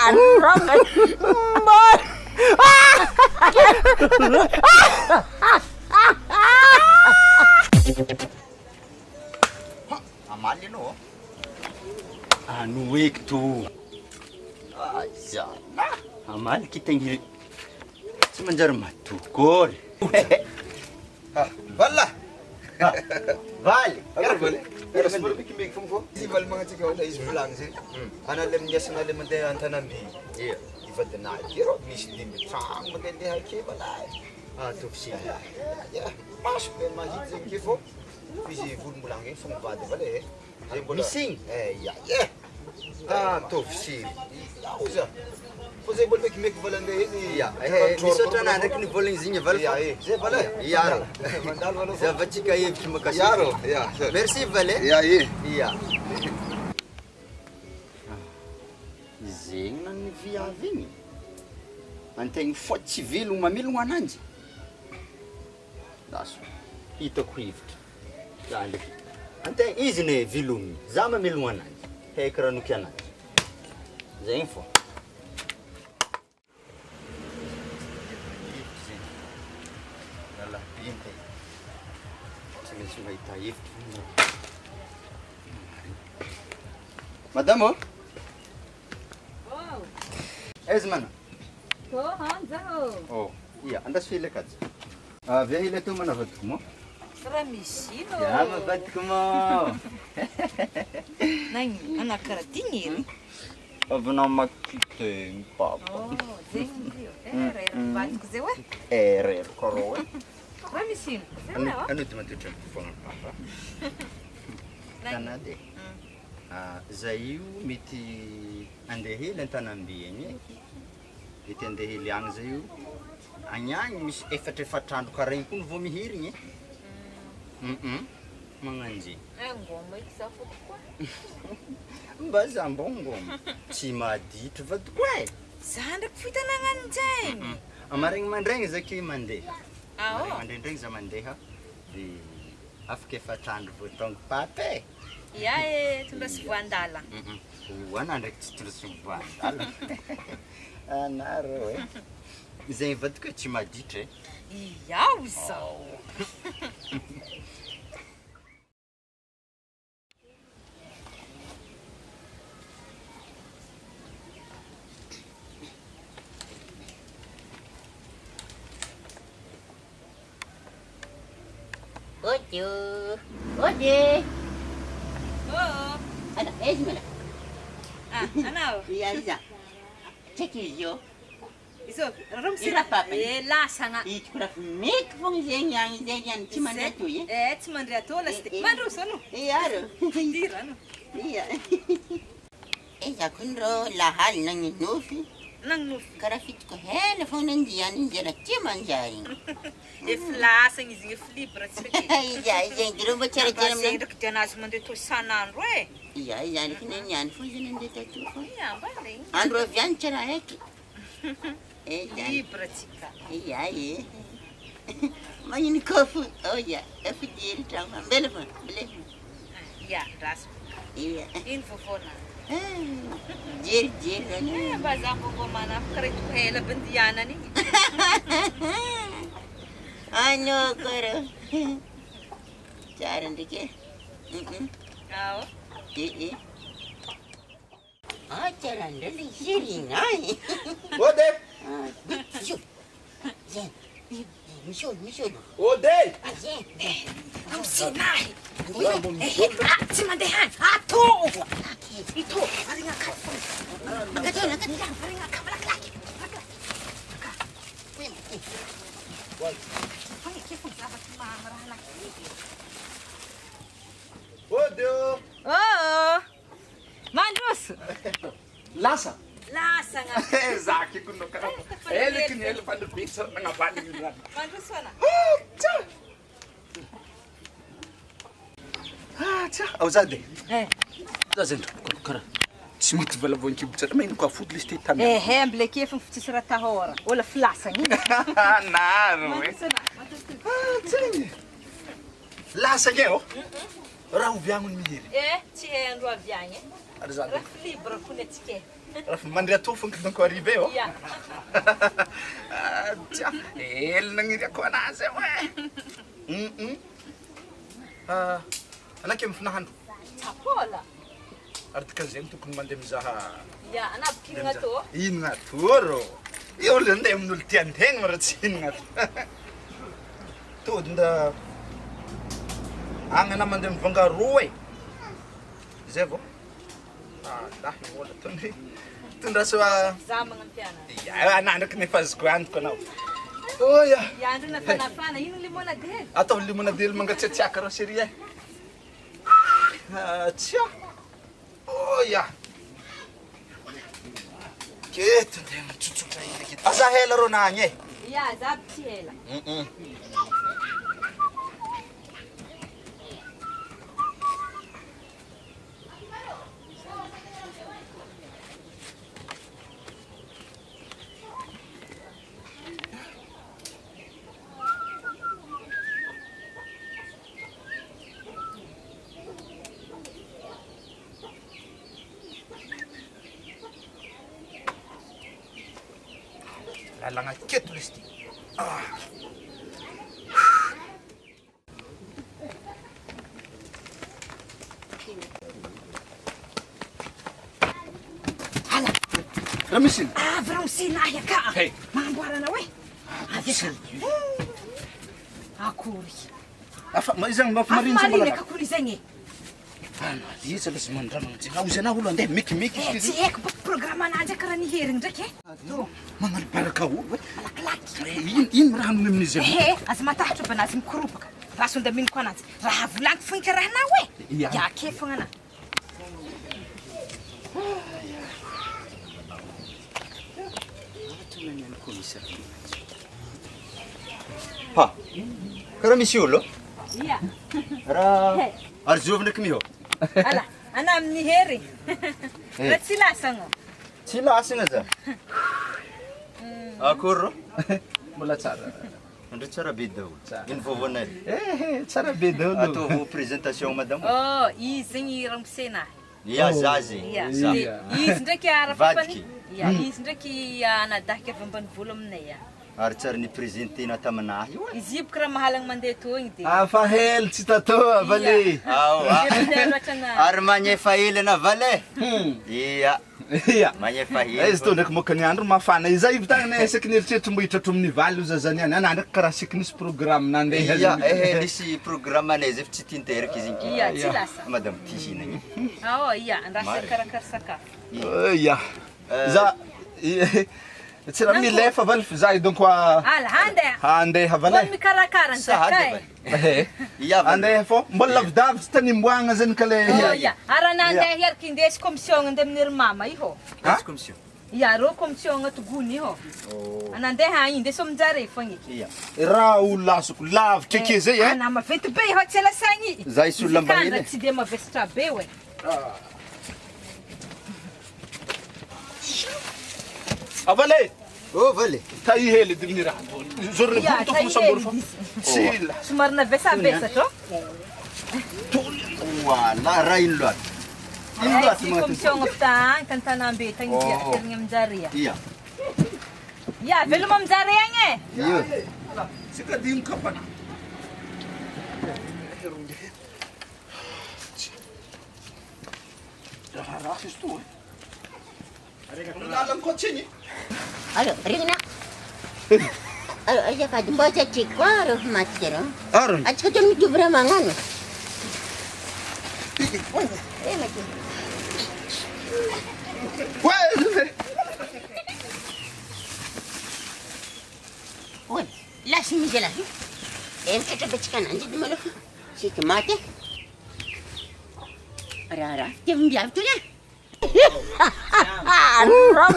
Amaly no. Anu week tu. Ajana. Amaly kita ngiri. Tsy manjary matokory. Valla. Valy. Valy. Pero sebelum bikin fungko, si val mga tika wala is vlang sih. Analem niya sanale mande antanambi. Iya. Ifadna kiro mis din sang magende hake balai. Tufsi. Ya, mas pe mahit zin kifo. Bisi fun mulangin fung bade bale. Missing. Ya. Tufsi. Ya usa. Você boleh bikin valande ini ya. Misota na nak ni bowling zinya val. Ya, saya bale. Yaro. Mandal wala. Za vachika ye kimakasi. Yaro, ya. Merci vale. Ya, Iya. Zegny nany viavy igny. Antegny fôty tsy velogno mamelogno ananjy. Daso. Hitako hevitra. Za ndraiky. Antegny izy ne velogno. Za mamelogno ananjy. Haiko raha noky ananjy. Zegny fô. Lala pinta. Tsy maintsy mahita hevitra. Madame oh? Aiza mana? Oh, iya, andas fila kaji. Via hila tu mana vadiko mo? Ramisino. Ya, mavadiko mo. Nangi, anak karatingin. Avy namakiteny papa. Oh, zegny. Rero vadiko zay wa? Rero karo. Ramisino. Zay wa? Ano di matotra fogna papa. Tanade. Zay io mety andeha hely an-tanambe egny. Mety andeha hely agny zay io. Agny agny misy efatrandro karaha igny koa vao mihirigny. Magnanjy. Ngoma iky za foto koa. Mba za mbô ngoma. Tsy maditra vadiko e. Za ndraiky fitanagnany zegny. Amaregny mandraigny zaky mandeha. Oo. Mandraigny za mandeha. Dia afaka efatrandro vao tonga papa e. Ia tonga sy voandala. Hoana ndraiky tsy tonga sy voandala. Anareo e. Zay vadiko tsy maditra e. Iaho zao. Ode. Oo. Ana, esmela. Anao. Iza. Tekizio. Iso, ramsi Ira papa. lasagna. Itkura mek fong zeng yang zeng yang tsy mandray toy e. Tsy mandray atô lasty. Mandroso ano? Iaro. Dira ano? Iya. Eza kundro lahal nang inofi. Nang nofy. Karaha fitiko hela fong nandiany injera tsy manjary. Efa lasagna izy efa libre tsika. Iya, diro mba tsara-tsara Zay aminay. ndraiky dianazy mandeha tô isan'andro e. Iya, ndraiky naniany fo izy nandeha tato fo. Ia, mbala Andro avy any tsara heky. libre tsika. Iya, magnino koa oh iya, efa diry trano ambela fa, bele. Ia, rasy. Iya. Ino fofona? Jery zany. Mba za mbô manafaka reto hela bandianany igny. Ano karo. Tsara ndraiky. Ao. Tsara ndrele zerinay. Ode! Misolo. Ode! Amsinay! Tsy mandeha any! Atô! Ito! Aringa ka! Aringa ka! Malakilaky! Ode! Oo! Mandroso! Lasa. Lasagna! Zaki kuno kana. Ele kini ele pada pizza mengabali gitu. Mandroso na! Auzade. Zazendro kara. Tsy mety valavonkibo tsara maino ko afody listy tany. Mbla ke fa tsisy raha tahôra. Ola filasagna igny. Naro e. Tsiny. Lasa ke oh. Raha oviagno mihiry. Tsy hay andro avy agny. Ary zany. Raha libre kony atsika. Raha mandray tofony donc arrivé oh. Ya. Tia, elona ngirako anazy hoe. Anake mifinahandro. Apola. Ary dikan'izay tokony mandeha mizaha Ya, anabokirina to. hinagna toro. Io olo andeha amin'olo tian-tegna raha tsy hinagna to. Tody nda agny anao mandeha mivanga roa e. Zay vao. Lahy olo tondra soa. Za magnampiana. Ya, anandraka nefa azoko antoko anao. Oh ya. Ya, andro nafanafana, ino limonade? Atao limonade mangatsiatsiaka raha série e. Tia. Oh ya. Keto ntegna tsotsotra hely keto. Asa hela rô nagny e. Ya, za tsy ela. Lalagna keto lesy ty. Raha misy ino? Avy raha misinahy aka. Hey. Magnamboarana hoe. Avy aka. Akory. Afa izany mahafinariny tsy Marina mbola. ka akory zegny. Iza lesy mandrama tsy auzy anao olo andeha mikimeky Tsy haiko baka programme ananjy karaha ny heriny ndraiky e. magnano baraka olo hoe. Ino raha hanome amin'izy io? Aza matahatra banazy mikoropaka. Raha sonda miniko ananjy. Raha volagny fogna karahanao e. Ya. Ya ke fogna ana. Ha. Karaha misy olo. Ya. Raha ary zovy ndraiky miho. Ala, ana amin'ny hery. Raha tsy lasagna. Tsy lasagna za. Akory rô? Mbola tsara. Andreo tsara be daholo. Ino voavoanay? Tsara be daholo. Ataovao présentation madame. Oh, izy zegny raha misenahy. Ya za zegny. Ya. Za. Izy ndraiky Vadiky. Ya, izy ndraiky anadahaka avy ambany volo aminay. Ary tsara ny présenténa taminahy io. Izy io boka raha mahalagna mandeha togny dia. Afa hely tsy tatoa vale. Ary magnefa hely ana vale. Iya. Ia. Magnefa hely. Izy to ndraiky moka ny andro mafana. Iza ivy tagnana esaky nieritreritry mbo hitratro amin'ny valy io zazany any. Ana ndraiky karaha siky nisy programme nandeha. Iya, nisy programme anay zay fa tsy tinteraka izy inky. Iya, tsy lasa. Madame tihinagny. Oh, iya, andrasa karakara sakafo. Ia. Za tsy raha milefa valy fa za donc Ala, handeha. andeha Mbona vale. mikarakara ny Sahady zakay. vale. Iya vale. Andeha fô mbola lavidavitsy tanimboagna zany ka le. Oh, iya. Ara nandeha herky indesy commission ande amin'ny mama iho. Kasy commission. Iya, ro commission togony iho. Anandeha agny indesy aminjare fogna iki. Iya. Raha olo lasoko lavitra ke zay e. Ana maventy be iho tsy lasagny. Za izy olona mbahiny. Kandra tsy dia mavesatra be we. Avale. Oh vale. Tai hely dimny raha. Zorny Iya, buto tai fo sambor fo. hely. Sila. Somary navesabesatra. Wala raha ino loatra. Ino Ay, loatra si mga commission ngaptaan kan tanambe tang dia hernya menjari ya. Iya. Ya, belum menjari yang eh. Iyo. Sika dim kapana. Rahasis to eh. Ang kotsini. Alo, ringna. Alo, aja ka baca cikwa ro matero. Aron. Aja ka tumi jubra mangano. Mati. Weh. Oi, la sini jela. Kita becikan anji di mana? Si kemate. Ara, dia biar tu ya. Wrong.